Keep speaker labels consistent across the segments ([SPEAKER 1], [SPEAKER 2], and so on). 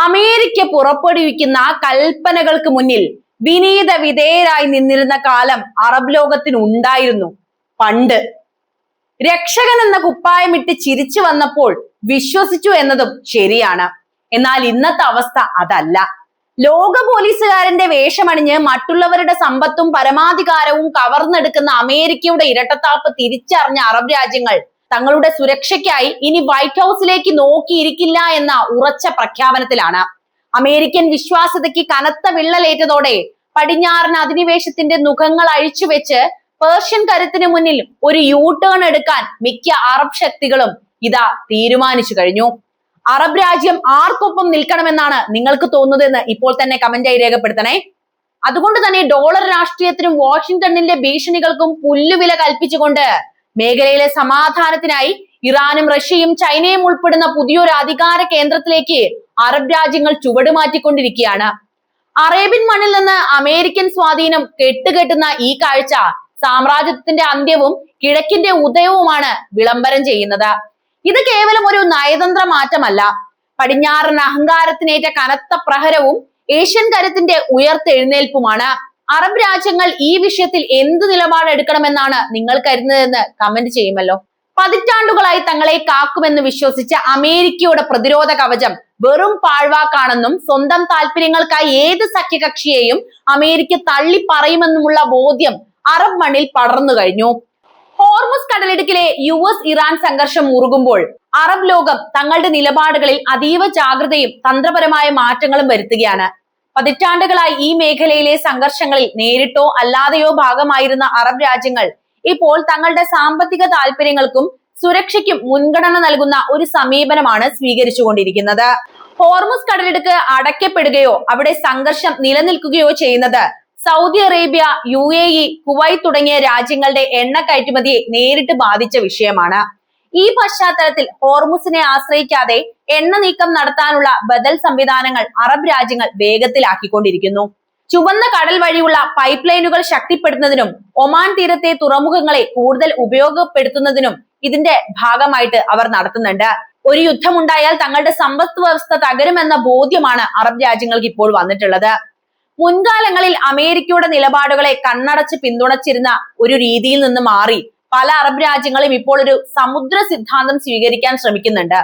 [SPEAKER 1] America പുറപ്പെടുവിക്കുന്ന കൽപ്പനകൾക്ക് മുന്നിൽ വിനീത വിധേയരായി നിന്നിരുന്ന കാലം അറബ് ലോകത്തിന് ഉണ്ടായിരുന്നു പണ്ട്. രക്ഷകൻ എന്ന കുപ്പായമിട്ട് ചിരിച്ചു വന്നപ്പോൾ വിശ്വസിച്ചു എന്നതും ശരിയാണ്. എന്നാൽ ഇന്നത്തെ അവസ്ഥ അതല്ല. ലോക പോലീസുകാരന്റെ വേഷമണിഞ്ഞ് മറ്റുള്ളവരുടെ സമ്പത്തും പരമാധികാരവും കവർന്നെടുക്കുന്ന അമേരിക്കയുടെ ഇരട്ടത്താപ്പ് തിരിച്ചറിഞ്ഞ അറബ് രാജ്യങ്ങൾ തങ്ങളുടെ സുരക്ഷയ്ക്കായി ഇനി വൈറ്റ് ഹൗസിലേക്ക് നോക്കിയിരിക്കില്ല എന്ന ഉറച്ച പ്രഖ്യാപനത്തിലാണ്. അമേരിക്കൻ വിശ്വാസ്യതയ്ക്ക് കനത്ത വിള്ളലേറ്റതോടെ പടിഞ്ഞാറൻ അധിനിവേശത്തിന്റെ മുഖങ്ങൾ അഴിച്ചുവെച്ച് പേർഷ്യൻ കരുത്തിന് മുന്നിൽ ഒരു യൂ ടേൺ എടുക്കാൻ മിക്ക അറബ് ശക്തികളും ഇതാ തീരുമാനിച്ചു കഴിഞ്ഞു. അറബ് രാജ്യം ആർക്കൊപ്പം നിൽക്കണമെന്നാണ് നിങ്ങൾക്ക് തോന്നുന്നതെന്ന് ഇപ്പോൾ തന്നെ കമന്റായി രേഖപ്പെടുത്തണേ. അതുകൊണ്ട് തന്നെ ഡോളർ രാഷ്ട്രീയത്തിനും വാഷിംഗ്ടണിന്റെ ഭീഷണികൾക്കും പുല്ലുവില കൽപ്പിച്ചുകൊണ്ട് മേഖലയിലെ സമാധാനത്തിനായി ഇറാനും റഷ്യയും ചൈനയും ഉൾപ്പെടുന്ന പുതിയൊരു അധികാര കേന്ദ്രത്തിലേക്ക് അറബ് രാജ്യങ്ങൾ ചുവടുമാറ്റിക്കൊണ്ടിരിക്കുകയാണ്. അറേബ്യൻ മണ്ണിൽ നിന്ന് അമേരിക്കൻ സ്വാധീനം കെട്ടുകെട്ടുന്ന ഈ കാഴ്ച സാമ്രാജ്യത്തിന്റെ അന്ത്യവും കിഴക്കിന്റെ ഉദയവുമാണ് വിളംബരം ചെയ്യുന്നത്. ഇത് കേവലം ഒരു നയതന്ത്ര മാറ്റമല്ല, പടിഞ്ഞാറൻ അഹങ്കാരത്തിനേറ്റ കനത്ത പ്രഹരവും ഏഷ്യൻ കരുത്തിന്റെ ഉയർത്തെഴുന്നേൽപ്പുമാണ്. അറബ് രാജ്യങ്ങൾ ഈ വിഷയത്തിൽ എന്ത് നിലപാട് എടുക്കണമെന്നാണ് നിങ്ങൾ കരുതുന്നതെന്ന് കമന്റ് ചെയ്യുമല്ലോ. പതിറ്റാണ്ടുകളായി തങ്ങളെ കാക്കുമെന്ന് വിശ്വസിച്ച അമേരിക്കയുടെ പ്രതിരോധ കവചം വെറും പാഴ്വാക്കാണെന്നും സ്വന്തം താല്പര്യങ്ങൾക്കായി ഏത് സഖ്യകക്ഷിയെയും അമേരിക്ക തള്ളി പറയുമെന്നുമുള്ള ബോധ്യം അറബ് മണ്ണിൽ പടർന്നു കഴിഞ്ഞു. ഹോർമുസ് കടലിടുക്കിലെ US ഇറാൻ സംഘർഷം മുറുകുമ്പോൾ അറബ് ലോകം തങ്ങളുടെ നിലപാടുകളിൽ അതീവ ജാഗ്രതയും തന്ത്രപരമായ മാറ്റങ്ങളും വരുത്തുകയാണ്. പതിറ്റാണ്ടുകളായി ഈ മേഖലയിലെ സംഘർഷങ്ങളിൽ നേരിട്ടോ അല്ലാതെയോ ഭാഗമായിരുന്ന അറബ് രാജ്യങ്ങൾ ഇപ്പോൾ തങ്ങളുടെ സാമ്പത്തിക താല്പര്യങ്ങൾക്കും സുരക്ഷയ്ക്കും മുൻഗണന നൽകുന്ന ഒരു സമീപനമാണ് സ്വീകരിച്ചുകൊണ്ടിരിക്കുന്നത്. ഹോർമുസ് കടലിടുക്ക് അടയ്ക്കപ്പെടുകയോ അവിടെ സംഘർഷം നിലനിൽക്കുകയോ ചെയ്യുന്നത് സൗദി അറേബ്യ, UAE, കുവൈറ്റ് തുടങ്ങിയ രാജ്യങ്ങളുടെ എണ്ണ കയറ്റുമതിയെ നേരിട്ട് ബാധിച്ച വിഷയമാണ്. ഈ പശ്ചാത്തലത്തിൽ ഹോർമുസിനെ ആശ്രയിക്കാതെ എണ്ണ നീക്കം നടത്താനുള്ള ബദൽ സംവിധാനങ്ങൾ അറബ് രാജ്യങ്ങൾ വേഗത്തിലാക്കിക്കൊണ്ടിരിക്കുന്നു. ചുവന്ന കടൽ വഴിയുള്ള പൈപ്പ് ലൈനുകൾ ശക്തിപ്പെടുത്തുന്നതിനും ഒമാൻ തീരത്തെ തുറമുഖങ്ങളെ കൂടുതൽ ഉപയോഗപ്പെടുത്തുന്നതിനും ഇതിന്റെ ഭാഗമായിട്ട് അവർ നടത്തുന്നുണ്ട്. ഒരു യുദ്ധമുണ്ടായാൽ തങ്ങളുടെ സമ്പദ് വ്യവസ്ഥ തകരുമെന്ന ബോധ്യമാണ് അറബ് രാജ്യങ്ങൾക്ക് ഇപ്പോൾ വന്നിട്ടുള്ളത്. മുൻകാലങ്ങളിൽ അമേരിക്കയുടെ നിലപാടുകളെ കണ്ണടച്ച് പിന്തുണച്ചിരുന്ന ഒരു രീതിയിൽ നിന്ന് മാറി പല അറബ് രാജ്യങ്ങളും ഇപ്പോൾ ഒരു സമുദ്ര സിദ്ധാന്തം സ്വീകരിക്കാൻ ശ്രമിക്കുന്നുണ്ട്.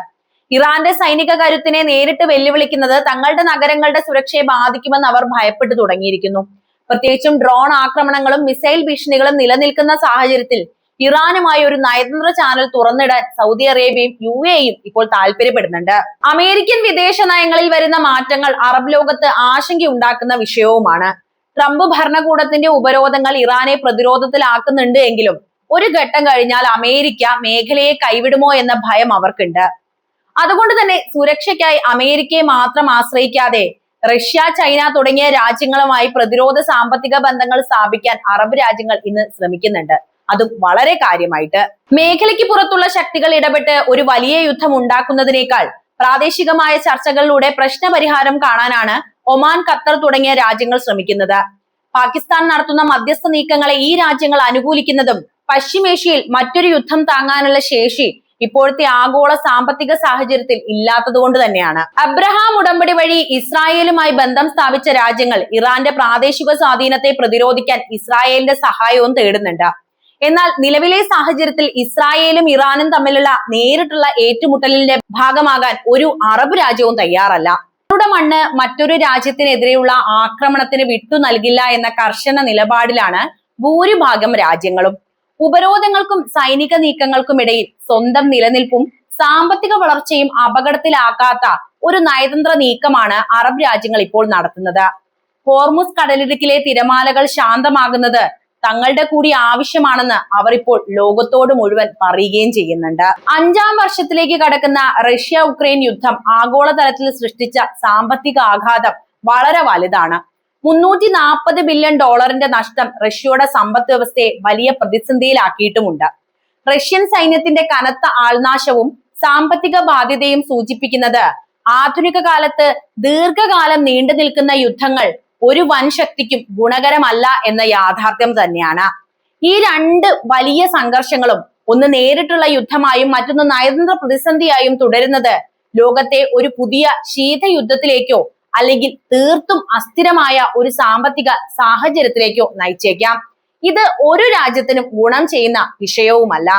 [SPEAKER 1] ഇറാന്റെ സൈനിക കരുത്തിനെ നേരിട്ട് വെല്ലുവിളിക്കുന്നത് തങ്ങളുടെ നഗരങ്ങളുടെ സുരക്ഷയെ ബാധിക്കുമെന്ന് അവർ ഭയപ്പെട്ടു തുടങ്ങിയിരിക്കുന്നു. പ്രത്യേകിച്ചും ഡ്രോൺ ആക്രമണങ്ങളും മിസൈൽ ഭീഷണികളും നിലനിൽക്കുന്ന സാഹചര്യത്തിൽ ഇറാനുമായി ഒരു നയതന്ത്ര ചാനൽ തുറന്നിടാൻ സൗദി അറേബ്യയും UAEയും ഇപ്പോൾ താല്പര്യപ്പെടുന്നുണ്ട്. അമേരിക്കൻ വിദേശ നയങ്ങളിൽ വരുന്ന മാറ്റങ്ങൾ അറബ് ലോകത്ത് ആശങ്കയുണ്ടാക്കുന്ന വിഷയവുമാണ്. ട്രംപ് ഭരണകൂടത്തിന്റെ ഉപരോധങ്ങൾ ഇറാനെ പ്രതിരോധത്തിലാക്കുന്നുണ്ട് എങ്കിലും ഒരു ഘട്ടം കഴിഞ്ഞാൽ അമേരിക്ക മേഖലയെ കൈവിടുമോ എന്ന ഭയം അവർക്കുണ്ട്. അതുകൊണ്ട് തന്നെ സുരക്ഷയ്ക്കായി അമേരിക്കയെ മാത്രം ആശ്രയിക്കാതെ റഷ്യ, ചൈന തുടങ്ങിയ രാജ്യങ്ങളുമായി പ്രതിരോധ സാമ്പത്തിക ബന്ധങ്ങൾ സ്ഥാപിക്കാൻ അറബ് രാജ്യങ്ങൾ ഇന്ന് ശ്രമിക്കുന്നുണ്ട്. അതും വളരെ കാര്യമായിട്ട്. മേഖലയ്ക്ക് പുറത്തുള്ള ശക്തികൾ ഇടപെട്ട് ഒരു വലിയ യുദ്ധം ഉണ്ടാക്കുന്നതിനേക്കാൾ പ്രാദേശികമായ ചർച്ചകളിലൂടെ പ്രശ്നപരിഹാരം കാണാനാണ് ഒമാൻ, ഖത്തർ തുടങ്ങിയ രാജ്യങ്ങൾ ശ്രമിക്കുന്നത്. പാകിസ്ഥാൻ നടത്തുന്ന മധ്യസ്ഥ നീക്കങ്ങളെ ഈ രാജ്യങ്ങൾ അനുകൂലിക്കുന്നതും പശ്ചിമേഷ്യയിൽ മറ്റൊരു യുദ്ധം താങ്ങാനുള്ള ശേഷി ഇപ്പോഴത്തെ ആഗോള സാമ്പത്തിക സാഹചര്യത്തിൽ ഇല്ലാത്തതുകൊണ്ട് തന്നെയാണ്. അബ്രഹാം ഉടമ്പടി വഴി ഇസ്രായേലുമായി ബന്ധം സ്ഥാപിച്ച രാജ്യങ്ങൾ ഇറാന്റെ പ്രാദേശിക സ്വാധീനത്തെ പ്രതിരോധിക്കാൻ ഇസ്രായേലിന്റെ സഹായവും തേടുന്നുണ്ട്. എന്നാൽ നിലവിലെ സാഹചര്യത്തിൽ ഇസ്രായേലും ഇറാനും തമ്മിലുള്ള നേരിട്ടുള്ള ഏറ്റുമുട്ടലിന്റെ ഭാഗമാകാൻ ഒരു അറബ് രാജ്യവും തയ്യാറല്ല. അവരുടെ മണ്ണ് മറ്റൊരു രാജ്യത്തിനെതിരെയുള്ള ആക്രമണത്തിന് വിട്ടു നൽകില്ല എന്ന കർശന നിലപാടിലാണ് ഭൂരിഭാഗം രാജ്യങ്ങളും. ഉപരോധങ്ങൾക്കും സൈനിക നീക്കങ്ങൾക്കുമിടയിൽ സ്വന്തം നിലനിൽപ്പും സാമ്പത്തിക വളർച്ചയും അപകടത്തിലാക്കാത്ത ഒരു നയതന്ത്ര നീക്കമാണ് അറബ് രാജ്യങ്ങൾ ഇപ്പോൾ നടത്തുന്നത്. ഹോർമുസ് കടലിടുക്കിലെ തിരമാലകൾ ശാന്തമാകുന്നത് തങ്ങളുടെ കൂടി ആവശ്യമാണെന്ന് അവർ ഇപ്പോൾ ലോകത്തോട് മുഴുവൻ പറയുകയും ചെയ്യുന്നുണ്ട്. 5ാം വർഷത്തിലേക്ക് കടക്കുന്ന റഷ്യ-ഉക്രൈൻ യുദ്ധം ആഗോളതലത്തിൽ സൃഷ്ടിച്ച സാമ്പത്തിക ആഘാതം വളരെ വലുതാണ്. $340 ബില്യൺ നഷ്ടം റഷ്യയുടെ സമ്പദ് വ്യവസ്ഥയെ വലിയ പ്രതിസന്ധിയിലാക്കിയിട്ടുമുണ്ട്. റഷ്യൻ സൈന്യത്തിന്റെ കനത്ത ആൾനാശവും സാമ്പത്തിക ബാധ്യതയും സൂചിപ്പിക്കുന്നത് ആധുനിക കാലത്ത് ദീർഘകാലം നീണ്ടു നിൽക്കുന്ന യുദ്ധങ്ങൾ ഒരു വൻ ശക്തിക്കും ഗുണകരമല്ല എന്ന യാഥാർത്ഥ്യം തന്നെയാണ്. ഈ രണ്ട് വലിയ സംഘർഷങ്ങളും, ഒന്ന് നേരിട്ടുള്ള യുദ്ധമായും മറ്റൊന്ന് നയതന്ത്ര പ്രതിസന്ധിയായും തുടരുന്നത് ലോകത്തെ ഒരു പുതിയ ശീതയുദ്ധത്തിലേക്കോ അല്ലെങ്കിൽ തീർത്തും അസ്ഥിരമായ ഒരു സാമ്പത്തിക സാഹചര്യത്തിലേക്കോ നയിച്ചേക്കാം. ഇത് ഒരു രാജ്യത്തിനും ഗുണം ചെയ്യുന്ന വിഷയവുമല്ല.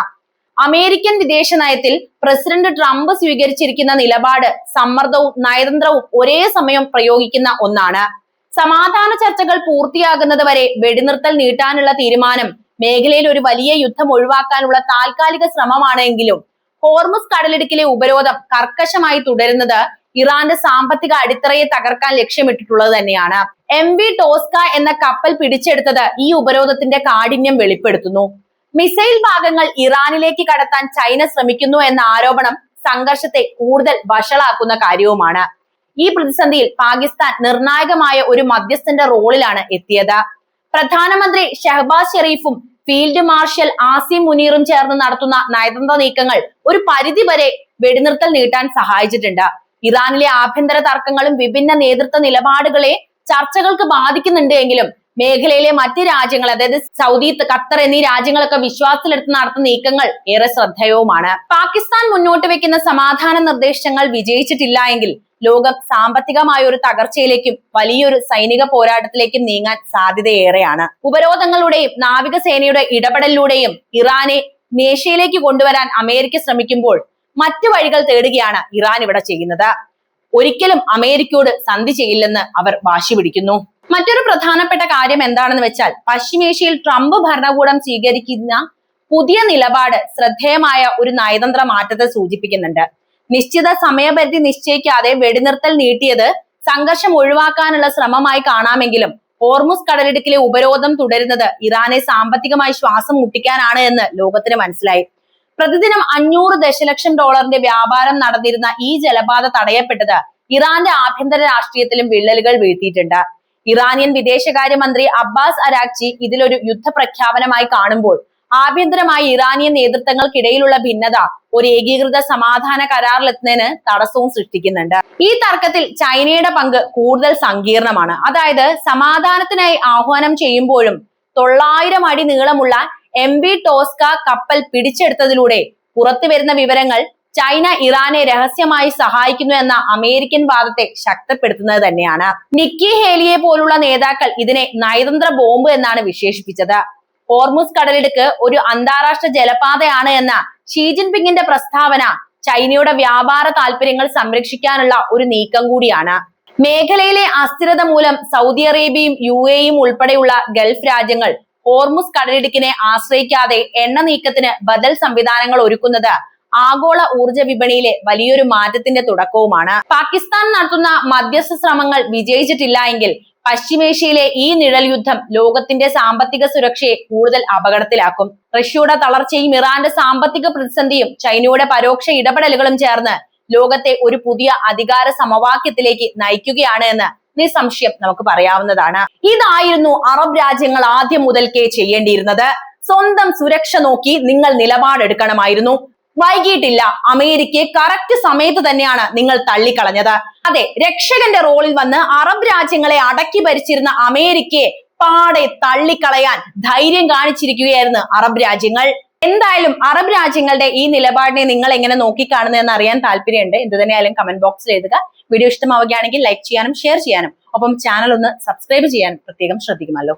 [SPEAKER 1] അമേരിക്കൻ വിദേശ നയത്തിൽ പ്രസിഡന്റ് ട്രംപ് സ്വീകരിച്ചിരിക്കുന്ന നിലപാട് സമ്മർദ്ദവും നയതന്ത്രവും ഒരേ സമയം പ്രയോഗിക്കുന്ന ഒന്നാണ്. സമാധാന ചർച്ചകൾ പൂർത്തിയാകുന്നത് വരെ വെടിനിർത്തൽ നീട്ടാനുള്ള തീരുമാനം മേഖലയിൽ ഒരു വലിയ യുദ്ധം ഒഴിവാക്കാനുള്ള താൽക്കാലിക ശ്രമമാണെങ്കിലും ഹോർമുസ് കടലിടുക്കിലെ ഉപരോധം കർക്കശമായി തുടരുന്നത് ഇറാന്റെ സാമ്പത്തിക അടിത്തറയെ തകർക്കാൻ ലക്ഷ്യമിട്ടിട്ടുള്ളത് തന്നെയാണ്. MV ടോസ്ക എന്ന കപ്പൽ പിടിച്ചെടുത്തത് ഈ ഉപരോധത്തിന്റെ കാഠിന്യം വെളിപ്പെടുത്തുന്നു. മിസൈൽ ഭാഗങ്ങൾ ഇറാനിലേക്ക് കടത്താൻ ചൈന ശ്രമിക്കുന്നു എന്ന ആരോപണം സംഘർഷത്തെ കൂടുതൽ വഷളാക്കുന്ന കാര്യവുമാണ്. ഈ പ്രതിസന്ധിയിൽ പാകിസ്ഥാൻ നിർണായകമായ ഒരു മധ്യസ്ഥന്റെ റോളിലാണ് എത്തിയത്. പ്രധാനമന്ത്രി ഷഹബാസ് ഷെരീഫും ഫീൽഡ് മാർഷൽ ആസിം മുനീറും ചേർന്ന് നടത്തുന്ന നയതന്ത്ര നീക്കങ്ങൾ ഒരു പരിധിവരെ വെടിനിർത്തൽ നീട്ടാൻ സഹായിച്ചിട്ടുണ്ട്. ഇറാനിലെ ആഭ്യന്തര തർക്കങ്ങളും വിഭിന്ന നേതൃത്വ നിലപാടുകളെ ചർച്ചകൾക്ക് ബാധിക്കുന്നുണ്ട് എങ്കിലും മേഖലയിലെ മറ്റ് രാജ്യങ്ങൾ, അതായത് സൗദി, ഖത്തർ എന്നീ രാജ്യങ്ങളൊക്കെ വിശ്വാസത്തിലെടുത്ത് നടത്തുന്ന നീക്കങ്ങൾ ഏറെ ശ്രദ്ധേയവുമാണ്. പാകിസ്ഥാൻ മുന്നോട്ട് വെക്കുന്ന സമാധാന നിർദ്ദേശങ്ങൾ വിജയിച്ചിട്ടില്ല എങ്കിൽ ലോകം സാമ്പത്തികമായ ഒരു തകർച്ചയിലേക്കും വലിയൊരു സൈനിക പോരാട്ടത്തിലേക്കും നീങ്ങാൻ സാധ്യതയേറെയാണ്. ഉപരോധങ്ങളുടെയും നാവികസേനയുടെ ഇടപെടലിലൂടെയും ഇറാനെ മേശയിലേക്ക് കൊണ്ടുവരാൻ അമേരിക്ക ശ്രമിക്കുമ്പോൾ മറ്റു വഴികൾ തേടുകയാണ് ഇറാൻ ഇവിടെ ചെയ്യുന്നത്. ഒരിക്കലും അമേരിക്കയോട് സന്ധി ചെയ്യില്ലെന്ന് അവർ വാശി പിടിക്കുന്നു. മറ്റൊരു പ്രധാനപ്പെട്ട കാര്യം എന്താണെന്ന് വെച്ചാൽ പശ്ചിമേഷ്യയിൽ ട്രംപ് ഭരണകൂടം സ്വീകരിക്കുന്ന പുതിയ നിലപാട് ശ്രദ്ധേയമായ ഒരു നയതന്ത്ര മാറ്റത്തെ സൂചിപ്പിക്കുന്നുണ്ട്. നിശ്ചിത സമയപരിധി നിശ്ചയിക്കാതെ വെടിനിർത്തൽ നീട്ടിയത് സംഘർഷം ഒഴിവാക്കാനുള്ള ശ്രമമായി കാണാമെങ്കിലും ഹോർമുസ് കടലിടുക്കിലെ ഉപരോധം തുടരുന്നത് ഇറാനെ സാമ്പത്തികമായി ശ്വാസം മുട്ടിക്കാനാണ് എന്ന് ലോകത്തിന് മനസ്സിലായി. പ്രതിദിനം 500 ദശലക്ഷം ഡോളറിന്റെ വ്യാപാരം നടന്നിരുന്ന ഈ ജലപാത തടയപ്പെട്ടത് ഇറാന്റെ ആഭ്യന്തര രാഷ്ട്രീയത്തിലും വിള്ളലുകൾ വീഴ്ത്തിയിട്ടുണ്ട്. ഇറാനിയൻ വിദേശകാര്യമന്ത്രി അബ്ബാസ് അരാക്ചി ഇതിലൊരു യുദ്ധപ്രഖ്യാപനമായി കാണുമ്പോൾ ആഭ്യന്തരമായി ഇറാനിയൻ നേതൃത്വങ്ങൾക്കിടയിലുള്ള ഭിന്നത ഒരു ഏകീകൃത സമാധാന കരാറിലെത്തുന്നതിന് തടസ്സവും സൃഷ്ടിക്കുന്നുണ്ട്. ഈ തർക്കത്തിൽ ചൈനയുടെ പങ്ക് കൂടുതൽ സങ്കീർണമാണ്. അതായത് സമാധാനത്തിനായി ആഹ്വാനം ചെയ്യുമ്പോഴും 900 അടി നീളമുള്ള MV ടോസ്ക കപ്പൽ പിടിച്ചെടുത്തതിലൂടെ പുറത്തു വരുന്ന വിവരങ്ങൾ ചൈന ഇറാനെ രഹസ്യമായി സഹായിക്കുന്നു എന്ന അമേരിക്കൻ വാദത്തെ ശക്തിപ്പെടുത്തുന്നത് തന്നെയാണ്. നിക്കി ഹേലിയെ പോലുള്ള നേതാക്കൾ ഇതിനെ നയതന്ത്ര ബോംബ് എന്നാണ് വിശേഷിപ്പിച്ചത്. ഹോർമുസ് കടലിടുക്ക് ഒരു അന്താരാഷ്ട്ര ജലപാതയാണ് എന്ന ഷീ ജിൻപിങ്ങിന്റെ പ്രസ്താവന ചൈനയുടെ വ്യാപാര താല്പര്യങ്ങൾ സംരക്ഷിക്കാനുള്ള ഒരു നീക്കം കൂടിയാണ്. മേഖലയിലെ അസ്ഥിരത മൂലം സൗദി അറേബ്യയും UAEയും ഉൾപ്പെടെയുള്ള ഗൾഫ് രാജ്യങ്ങൾ ഹോർമുസ് കടലിടുക്കിനെ ആശ്രയിക്കാതെ എണ്ണ നീക്കത്തിന് ബദൽ സംവിധാനങ്ങൾ ഒരുക്കുന്നത് ആഗോള ഊർജ വിപണിയിലെ വലിയൊരു മാറ്റത്തിന്റെ തുടക്കവുമാണ്. പാകിസ്ഥാൻ നടത്തുന്ന മധ്യസ്ഥ ശ്രമങ്ങൾ വിജയിച്ചിട്ടില്ല എങ്കിൽ പശ്ചിമേഷ്യയിലെ ഈ നിഴൽ യുദ്ധം ലോകത്തിന്റെ സാമ്പത്തിക സുരക്ഷയെ കൂടുതൽ അപകടത്തിലാക്കും. റഷ്യയുടെ തളർച്ചയും ഇറാന്റെ സാമ്പത്തിക പ്രതിസന്ധിയും ചൈനയുടെ പരോക്ഷ ഇടപെടലുകളും ചേർന്ന് ലോകത്തെ ഒരു പുതിയ അധികാര സമവാക്യത്തിലേക്ക് നയിക്കുകയാണ് എന്ന് നിസ്സംശയം നമുക്ക് പറയാവുന്നതാണ്. ഇതായിരുന്നു അറബ് രാജ്യങ്ങൾ ആദ്യം മുതൽക്കേ ചെയ്യേണ്ടിയിരുന്നത്. സ്വന്തം സുരക്ഷ നോക്കി നിങ്ങൾ നിലപാടെടുക്കണമായിരുന്നു. വൈകിട്ടില്ല. അമേരിക്കയെ കറക്റ്റ് സമയത്ത് തന്നെയാണ് നിങ്ങൾ തള്ളിക്കളഞ്ഞത്. അതെ, രക്ഷകന്റെ റോളിൽ വന്ന് അറബ് രാജ്യങ്ങളെ അടക്കി ഭരിച്ചിരുന്ന അമേരിക്കയെ പാടെ തള്ളിക്കളയാൻ ധൈര്യം കാണിച്ചിരിക്കുകയായിരുന്നു അറബ് രാജ്യങ്ങൾ. എന്തായാലും അറബ് രാജ്യങ്ങളുടെ ഈ നിലപാടിനെ നിങ്ങൾ എങ്ങനെ നോക്കിക്കാണുന്നതെന്ന് അറിയാൻ താല്പര്യമുണ്ട്. എന്ത് തന്നെയായാലും കമന്റ് ബോക്സിൽ എഴുതുക. വീഡിയോ ഇഷ്ടമാവുകയാണെങ്കിൽ ലൈക്ക് ചെയ്യാനും ഷെയർ ചെയ്യാനും ഒപ്പം ചാനൽ ഒന്ന് സബ്സ്ക്രൈബ് ചെയ്യാൻ പ്രത്യേകം ശ്രദ്ധിക്കുമല്ലോ.